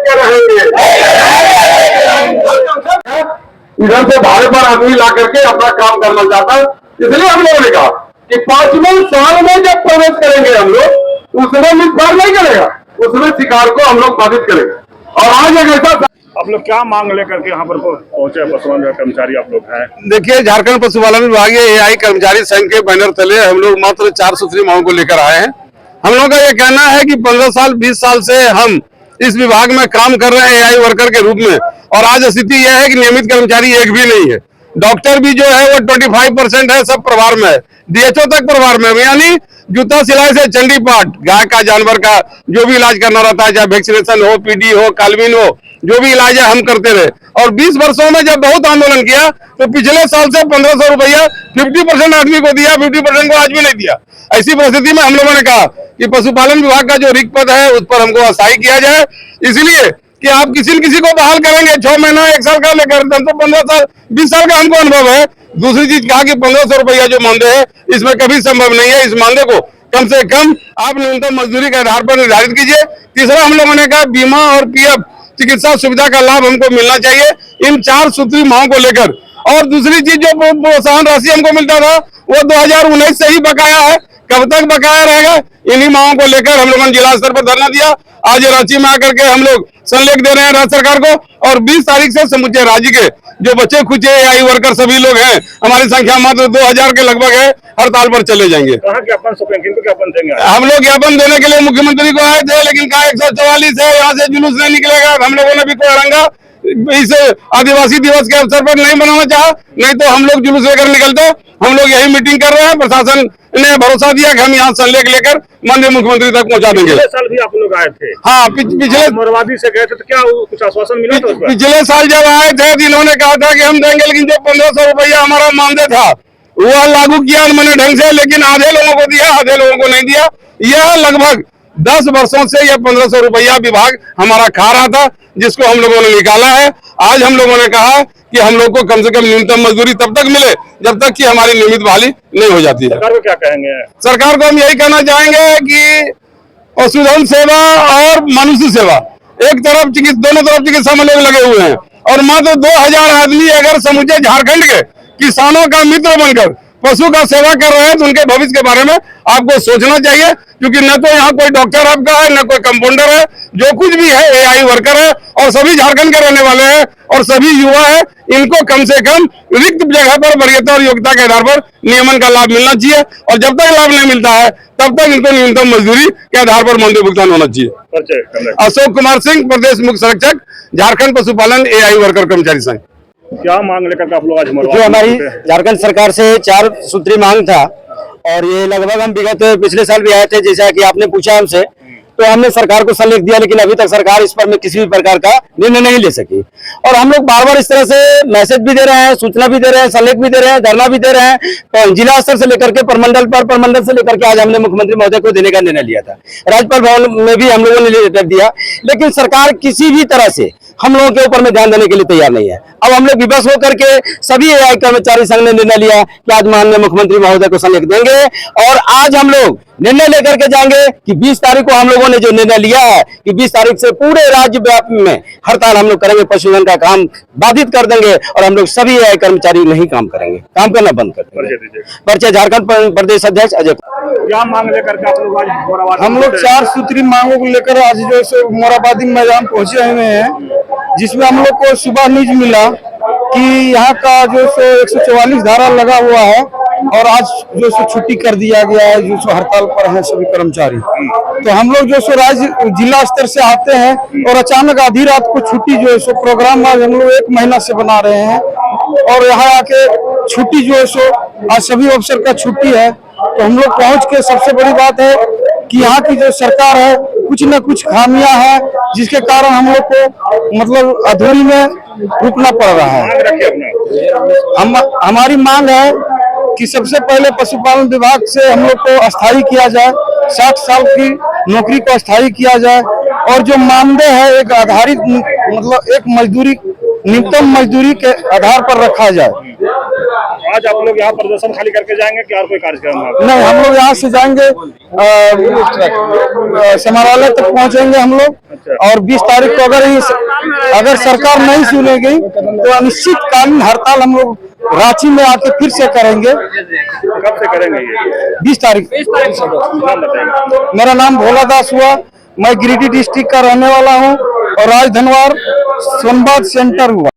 के रहेंगे। इधर से भाड़े पर आदमी ला करके अपना काम करना चाहता है, इसलिए हम लोगों ने कहा कि 5वें साल में जब प्रवेश करेंगे हम लोग, उसमें मिसबार नहीं करेगा, उसमें शिकार को हम लोग बाधित करेंगे। और आज एक ऐसा आप लोग क्या मांग लेकर के यहाँ पर पहुंचे पशुपालन कर्मचारी आप लोग हैं? देखिए, झारखंड पशुपालन विभागीय एआई कर्मचारी संघ के बैनर तले हम लोग मात्र 4 सूत्री मांगों को लेकर आए हैं। हम लोग का ये कहना है कि 15 साल 20 साल से हम इस विभाग में काम कर रहे हैं एआई वर्कर के रूप में, और आज स्थिति यह है कि नियमित कर्मचारी एक भी नहीं है। डॉक्टर भी जो है वो 25% है, सब प्रभार में है, डीएचओ तक प्रभार में, यानी जूता सिलाई से चंडी पाठ, गाय का जानवर का जो भी इलाज करना रहता है, चाहे वैक्सीनेशन हो, पीडी हो, कालवीन हो, जो भी इलाज है हम करते रहे। और 20 वर्षों में जब बहुत आंदोलन किया तो पिछले साल से 1500 रुपया 50% आदमी को दिया, 50% को आज भी नहीं दिया। ऐसी परिस्थिति में हम लोगों ने कहा कि पशुपालन विभाग का जो रिक्त पद है उस पर हमको अस्थायी किया जाए, इसलिए कि आप किसी न किसी को बहाल करेंगे 6 महीना 1 साल का लेकर, तो 15 साल 20 साल का हमको अनुभव है। दूसरी चीज कहा कि 1500 रुपया जो मानदेय है इसमें कभी संभव नहीं है, इस मानदेय को कम से कम आप न्यूनतम मजदूरी के आधार पर निर्धारित कीजिए। तीसरा हम लोगों ने कहा बीमा और पीएफ चिकित्सा सुविधा का लाभ हमको मिलना चाहिए, इन 4 सूत्री मांगों को लेकर। और दूसरी चीज जो प्रोत्साहन राशि हमको मिलता था वो 2019 से ही बकाया है, कब तक बकाया रहेगा, इन्हीं मांगों को लेकर हम लोगों ने जिला स्तर पर धरना दिया। आज रांची में आकर के हम लोग संलेख दे रहे हैं राज्य सरकार को, और 20 तारीख से समूचे राज्य के जो बच्चे खुचे एआई वर्कर सभी लोग हैं, हमारी संख्या मात्र 2000 के लगभग है, हड़ताल पर चले जाएंगे। कहाँ ज्ञापन सौंपेंगे, किनको ज्ञापन देंगे? हम लोग ज्ञापन देने के लिए मुख्यमंत्री को आए थे, लेकिन कहा 144 है, यहाँ से जुलूस नहीं निकलेगा। हम लोगों ने भी कोई रंगा इस आदिवासी दिवस के अवसर पर नहीं बनाना चाहा, नहीं तो हम लोग जुलूस लेकर निकलते। हम लोग यही मीटिंग कर रहे हैं, प्रशासन ने भरोसा दिया कि हम यहाँ संलेख लेकर माननीय मुख्यमंत्री तक पहुँचा देंगे। पिछले साल भी आप लोग आए थे? हाँ, पिछले मोरवादी से गए थे, तो क्या कुछ आश्वासन मिला था? पिछले साल जब आए थे इन्होंने कहा था कि हम देंगे, लेकिन जो 1500 रुपया हमारा मानदेय था वह लागू किया उन्होंने ढंग से, लेकिन आधे लोगों को दिया, आधे लोगों को नहीं दिया। यह लगभग 10 वर्षों से यह 1500 रुपया विभाग हमारा खा रहा था, जिसको हम लोगों ने निकाला है। आज हम लोगों ने कहा कि हम लोग को कम से कम न्यूनतम मजदूरी तब तक मिले जब तक कि हमारी नियमित बहाली नहीं हो जाती है। सरकार को क्या कहेंगे? सरकार को हम यही कहना चाहेंगे कि पशुधन सेवा और मनुष्य सेवा एक तरफ दोनों तरफ चिकित्सा में लोग लगे हुए हैं, और मात्र 2000 आदमी अगर समूचे झारखंड के किसानों का मित्र बनकर पशु का सेवा कर रहे हैं तो उनके भविष्य के बारे में आपको सोचना चाहिए, क्योंकि न तो यहाँ कोई डॉक्टर आपका है, न कोई कंपाउंडर है, जो कुछ भी है एआई वर्कर है, और सभी झारखंड के रहने वाले हैं और सभी युवा है। इनको कम से कम रिक्त जगह पर वरीयता और योग्यता के आधार पर नियमन का लाभ मिलना चाहिए, और जब तक लाभ नहीं मिलता है तब तक इनको न्यूनतम मजदूरी के आधार पर मानदेय भुगतान होना चाहिए। अशोक कुमार सिंह, प्रदेश मुख्य संरक्षक, झारखंड पशुपालन एआई वर्कर कर्मचारी संघ। क्या मांग लेकर आप लोग आज जो हमारी झारखंड सरकार से 4 सूत्री मांग था, और ये लगभग हम विगत पिछले साल भी आए थे, जैसा कि आपने पूछा हमसे, तो हमने सरकार को संलेख दिया, लेकिन अभी तक सरकार इस पर में किसी भी प्रकार का निर्णय नहीं ले सकी। और हम लोग बार बार इस तरह से मैसेज भी दे रहे हैं, सूचना भी दे रहे हैं, संलेख भी दे रहे हैं, धरना भी दे रहे हैं, तो जिला स्तर से लेकर के प्रमंडल से लेकर के आज हमने मुख्यमंत्री महोदय को देने का निर्णय लिया था। राज्यपाल भवन में भी हम लोगों ने लेटर दिया, लेकिन सरकार किसी भी तरह से हम लोगों के ऊपर में ध्यान देने के लिए तैयार नहीं है। अब हम लोग विवश होकर के सभी एआई कर्मचारी संघ ने निर्णय लिया कि आज माननीय मुख्यमंत्री महोदय को संलेख देंगे, और आज हम लोग निर्णय लेकर के जाएंगे कि 20 तारीख को हम लोगों ने जो निर्णय लिया है कि 20 तारीख से पूरे राज्य व्यापी में हड़ताल हम लोग करेंगे, पशुधन का काम बाधित कर देंगे, और हम लोग सभी एआई कर्मचारी नहीं काम करेंगे, काम करना बंद कर देंगे। परिचय झारखंड प्रदेश अध्यक्ष अजय। क्या मांग लेकर के आप लोग आज? हम लोग 4 सूत्री मांगों को लेकर आज जो है मोराबादी मैदान पहुंचे हुए हैं, जिसमें हम लोग को सुबह न्यूज मिला कि यहाँ का जो 144 धारा लगा हुआ है, और आज जो सो छुट्टी कर दिया गया है, जो सो हड़ताल पर हैं सभी कर्मचारी। तो हम लोग जो सो राज्य जिला स्तर से आते हैं, और अचानक आधी रात को छुट्टी जो है सो प्रोग्राम आज हम लोग 1 महीना से बना रहे हैं, और यहाँ आके छुट्टी जो है सो आज सभी अफसर का छुट्टी है। तो हम लोग पहुँच के सबसे बड़ी बात है कि यहाँ की जो सरकार है कुछ न कुछ खामियां हैं, जिसके कारण हम लोग को मतलब अधूरी में रुकना पड़ रहा है। हमारी मांग है कि सबसे पहले पशुपालन विभाग से हम लोग को अस्थायी किया जाए, 60 साल की नौकरी को अस्थायी किया जाए, और जो मानदेय है एक आधारित मतलब एक मजदूरी न्यूनतम मजदूरी के आधार पर रखा जाए। आज आप लोग यहाँ प्रदर्शन खाली करके जाएंगे कि और कोई कार्यक्रम है? नहीं, हम लोग यहाँ से जाएंगे समाहरणालय तक पहुँचेंगे हम लोग। और 20 तारीख को अगर सरकार नहीं सुनेगी तो अनिश्चितकालीन हड़ताल हम लोग रांची में आके फिर से करेंगे। कब से करेंगे ये? 20 तारीख। नाम बताएंगे। मेरा नाम भोला दास हुआ, मैं गिरिडीह डिस्ट्रिक्ट का रहने वाला हूँ और राजधनवार सोनबाग सेंटर हुआ।